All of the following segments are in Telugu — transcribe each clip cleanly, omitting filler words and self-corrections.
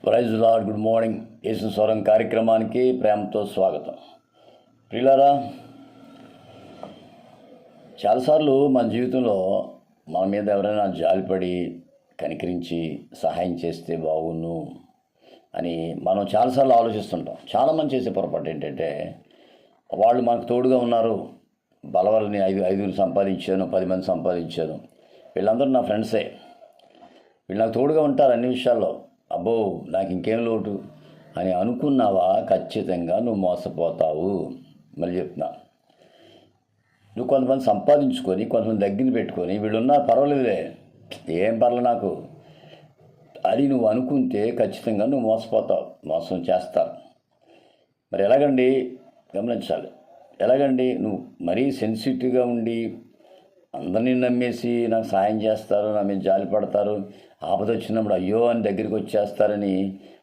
Praise lord. Good morning. Yesu స్వరం కార్యక్రమానికి ప్రేమతో స్వాగతం. ప్రియులారా, చాలాసార్లు మన జీవితంలో మన మీద ఎవరైనా జాలిపడి కనికరించి సహాయం చేస్తే బాగున్ను అని మనం చాలాసార్లు ఆలోచిస్తుంటాం. చాలామంది చేసే పొరపాటు ఏంటంటే, వాళ్ళు మనకు తోడుగా ఉన్నారు, బలవలని ఐదుగురు సంపాదించాను, 10 మంది సంపాదించాను, వీళ్ళందరూ నా ఫ్రెండ్సే, వీళ్ళు నాకు తోడుగా ఉంటారు అన్ని విషయాల్లో, అబ్బో నాకు ఇంకేం లోటు అని అనుకున్నావా, ఖచ్చితంగా నువ్వు మోసపోతావు. మళ్ళీ చెప్తున్నా, నువ్వు కొంతమంది సంపాదించుకొని కొంతమంది దగ్గర పెట్టుకొని వీళ్ళున్నా పర్వాలేదులే, ఏం పర్లే నాకు అది నువ్వు అనుకుంటే ఖచ్చితంగా నువ్వు మోసపోతావు, మోసం చేస్తావు. మరి ఎలాగండి గమనించాలి. ఎలాగండి నువ్వు మరీ సెన్సిటివ్గా ఉండి అందరినీ నమ్మేసి నాకు సాయం చేస్తారు, నా మీద జాలి పడతారు, ఆపద వచ్చినప్పుడు అయ్యో అని దగ్గరికి వచ్చేస్తారని,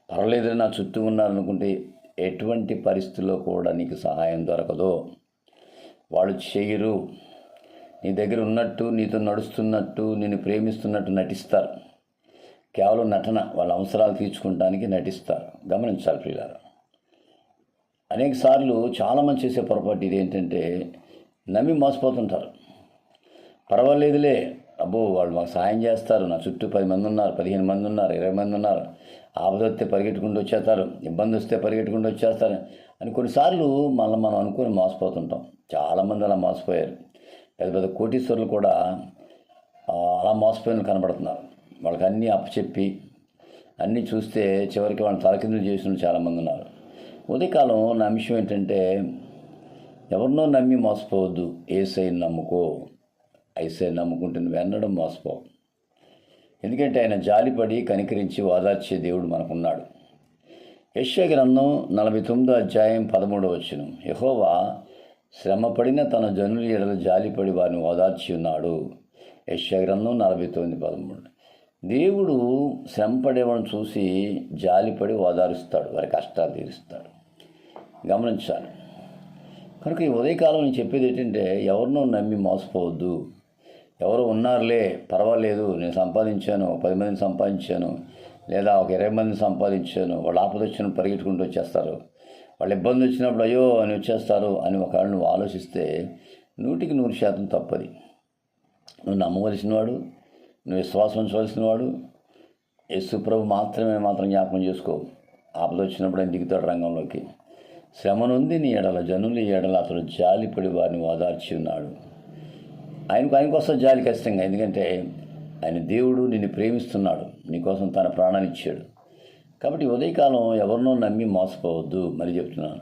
పర్వాలేదని నా చుట్టూ ఉన్నారనుకుంటే ఎటువంటి పరిస్థితుల్లో కూడా నీకు సహాయం దొరకదు. వాళ్ళు చేయరు. నీ దగ్గర ఉన్నట్టు, నీతో నడుస్తున్నట్టు, నిన్ను ప్రేమిస్తున్నట్టు నటిస్తారు. కేవలం నటన, వాళ్ళ అవసరాలు తీర్చుకోవడానికి నటిస్తారు. గమనించాలి ప్రియులారా. అనేక సార్లు చాలామంది చేసే పొరపాటు ఇది ఏంటంటే, నమ్మి మోసపోతుంటారు. పర్వాలేదులే, అబ్బో వాళ్ళు మాకు సాయం చేస్తారు, నా చుట్టూ 10 మంది ఉన్నారు, 15 మంది ఉన్నారు, 20 మంది ఉన్నారు, ఆపద వస్తే పరిగెట్టుకుంటూ వచ్చేస్తారు, ఇబ్బంది వస్తే పరిగెట్టుకుంటూ వచ్చేస్తారు అని కొన్నిసార్లు మనం అనుకుని మోసపోతుంటాం. చాలామంది అలా మోసపోయారు. పెద్ద పెద్ద కోటీశ్వరులు కూడా అలా మోసపోయిన కనబడుతున్నారు. వాళ్ళకి అన్నీ అప్పచెప్పి అన్నీ చూస్తే చివరికి వాళ్ళని తలకిందులు చేసిన చాలామంది ఉన్నారు. ఉదయకాలం నా అంశం ఏంటంటే, ఎవరినో నమ్మి మోసపోవద్దు, యేసయ్యను నమ్ముకో. యేసయ్యను నమ్ముకుంటే నువ్వు ఎన్నడూ మోసపోవు. ఎందుకంటే ఆయన జాలిపడి కనికరించి ఓదార్చే దేవుడు మనకున్నాడు. యెషయా గ్రంథం 49వ అధ్యాయం 13వ వచనం, యెహోవా శ్రమపడిన తన జనుల ఎడల జాలిపడి వారిని ఓదార్చి ఉన్నాడు. యెషయా గ్రంథం 49:13. దేవుడు శ్రమపడేవాడిని చూసి జాలిపడి ఓదారుస్తాడు, వారి కష్టాలు తీరుస్తాడు. గమనించాలి. కనుక ఈ ఉదయకాలం నేను చెప్పేది ఏంటంటే, ఎవరినో నమ్మి మోసపోవద్దు. ఎవరు ఉన్నారులే, పర్వాలేదు, నేను సంపాదించాను, 10 మందిని సంపాదించాను, లేదా ఒక 20 మందిని సంపాదించాను, వాళ్ళు ఆపద వచ్చిన పరిగెట్టుకుంటూ వచ్చేస్తారు, వాళ్ళు ఇబ్బంది వచ్చినప్పుడు అయ్యో అని వచ్చేస్తారు అని ఒకవేళ నువ్వు ఆలోచిస్తే 100% తప్పది. నువ్వు నమ్మవలసిన వాడు, నువ్వు విశ్వాసం ఉంచవలసిన వాడు యేసు ప్రభు మాత్రం జ్ఞాపకం చేసుకో. ఆపద వచ్చినప్పుడు ఆయన దిగుతాడు రంగంలోకి. శ్రమనుంది నీ ఎడల జనుల ఎడల అతడు జాలిపడి వారిని ఓదార్చి ఉన్నాడు. ఆయనకోసం జాలి ఖచ్చితంగా, ఎందుకంటే ఆయన దేవుడు, నిన్ను ప్రేమిస్తున్నాడు, నీకోసం తన ప్రాణాన్ని ఇచ్చాడు. కాబట్టి ఉదయకాలం ఎవరినో నమ్మి మోసపోవద్దు. మరి చెప్తున్నాను,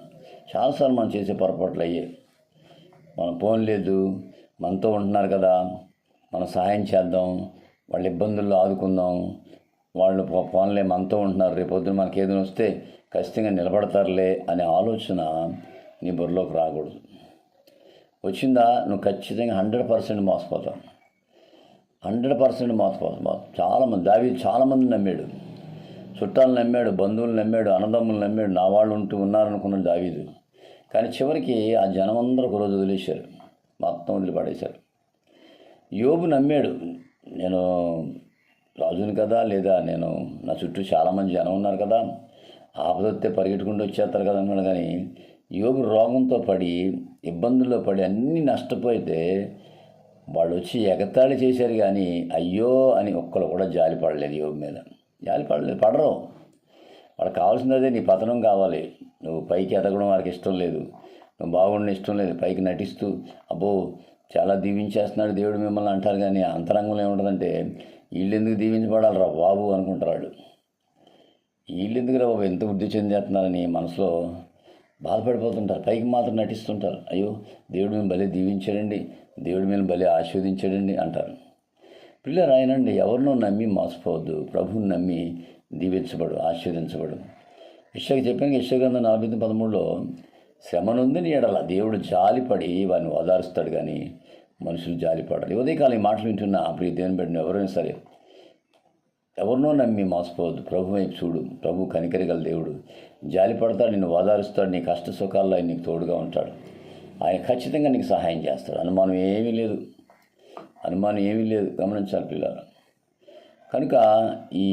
చాలాసార్లు మనం చేసే పొరపాట్లు అయ్యే. మనం పోన్లేదు, మనతో ఉంటున్నారు కదా, మనం సహాయం చేద్దాం, వాళ్ళ ఇబ్బందుల్లో ఆదుకుందాం, వాళ్ళు పోన్లే మనతో ఉంటున్నారు, రేపొద్దున మనకి ఏదైనా వస్తే ఖచ్చితంగా నిలబడతారులే అనే ఆలోచన నీ బుర్రలోకి రాకూడదు. వచ్చిందా నువ్వు ఖచ్చితంగా 100% మోసపోతావు. 100% మోసపోతావు. దావీదు చాలామంది నమ్మాడు, చుట్టాలు నమ్మాడు, బంధువులు నమ్మాడు, అన్నదమ్ములు నమ్మాడు, నా వాళ్ళు ఉన్నారనుకున్నాడు దావీదు. కానీ చివరికి ఆ జనమందరూ ఒక రోజు వదిలేశారు, మొత్తం వదిలిపడేశారు. యోబు నమ్మాడు, నేను రాజుని కదా, లేదా నేను నా చుట్టూ చాలామంది జనం ఉన్నారు కదా, ఆపదొస్తే పరిగెట్టుకుంటూ వచ్చేస్తారు కదా అన్నాడు. కానీ యోబు రోగంతో పడి, ఇబ్బందుల్లో పడి అన్నీ నష్టపోతే వాళ్ళు వచ్చి ఎగతాళి చేశారు, కానీ అయ్యో అని ఒక్కరు కూడా జాలి పడలేదు యోబు మీద. పడరు. వాళ్ళకి కావాల్సింది అదే, నీ పతనం కావాలి, నువ్వు పైకి ఎదగడం వాళ్ళకి ఇష్టం లేదు, నువ్వు బాగుండడం ఇష్టం లేదు, పైకి నటిస్తూ అబ్బో చాలా దీవించేస్తున్నాడు దేవుడు మిమ్మల్ని అంటారు. కానీ అంతరంగంలో ఏముంటుందంటే, వీళ్ళెందుకు దీవించబడాలరా బాబు అనుకుంటారు. వీళ్ళెందుకురా బాబు ఎంత వృద్ధి చెందేస్తున్నారని మనసులో బాధపడిపోతుంటారు. పైకి మాత్రం నటిస్తుంటారు, అయ్యో దేవుడు మేము భలే దీవించాడండి, దేవుడు మేము భలే ఆశీర్వదించాడండి అంటారు. పిల్లలు ఆయనండి, ఎవరినో నమ్మి మోసపోవద్దు, ప్రభువుని నమ్మి దీవించబడు, ఆశీర్వదించబడు. యెషయాకి చెప్పాను, యెషయా గ్రంథం 49:13లో శ్రమనుంది నీ ఎడల దేవుడు జాలిపడి వారిని ఓదారుస్తాడు, కానీ మనుషులు జాలిపడరు. ఉదయకాలం ఈ మాటలు వింటున్న ప్రియ దేవుని బిడ్డను ఎవరైనా సరే, ఎవరినో నమ్మి మోసపోవద్దు. ప్రభు వైపు చూడు. ప్రభు కనికరిగల దేవుడు, జాలిపడతాడు, నిన్ను ఓదారుస్తాడు, నీ కష్ట సుఖాల్లో ఆయన నీకు తోడుగా ఉంటాడు. ఆయన ఖచ్చితంగా నీకు సహాయం చేస్తాడు. అనుమానం ఏమీ లేదు. గమనించాలి పిల్లలు. కనుక ఈ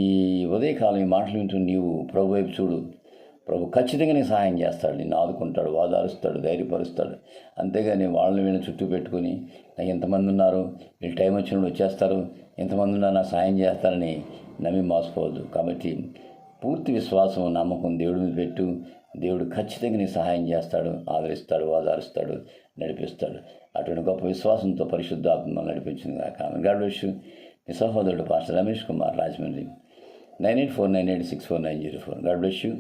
ఉదయకాలం ఈ మాటలు వింటూ నీవు ప్రభు వైపు చూడు. ప్రభు ఖచ్చితంగా నీకు సహాయం చేస్తాడు, నిన్ను ఆదుకుంటాడు, ఓదారుస్తాడు, ధైర్యపరుస్తాడు. అంతేగాని వాళ్ళని వీళ్ళని చుట్టూ పెట్టుకుని నాకు ఎంతమంది ఉన్నారు, వీళ్ళు టైం వచ్చినప్పుడు వచ్చేస్తారు, ఎంతమంది ఉన్నారు నాకు సహాయం చేస్తారని నమ్మి మోసపోవద్దు. కాబట్టి పూర్తి విశ్వాసం, నమ్మకం దేవుడి మీద పెట్టు. దేవుడు ఖచ్చితంగా నీకు సహాయం చేస్తాడు, ఆదరిస్తాడు, ఓదారుస్తాడు, నడిపిస్తాడు. అటువంటి గొప్ప విశ్వాసంతో పరిశుద్ధాత్మ నడిపించింది కాక. God bless you. మీ సహోదరుడు pastor Ramesh Kumar, Rajahmundry. 9849864904. God bless you.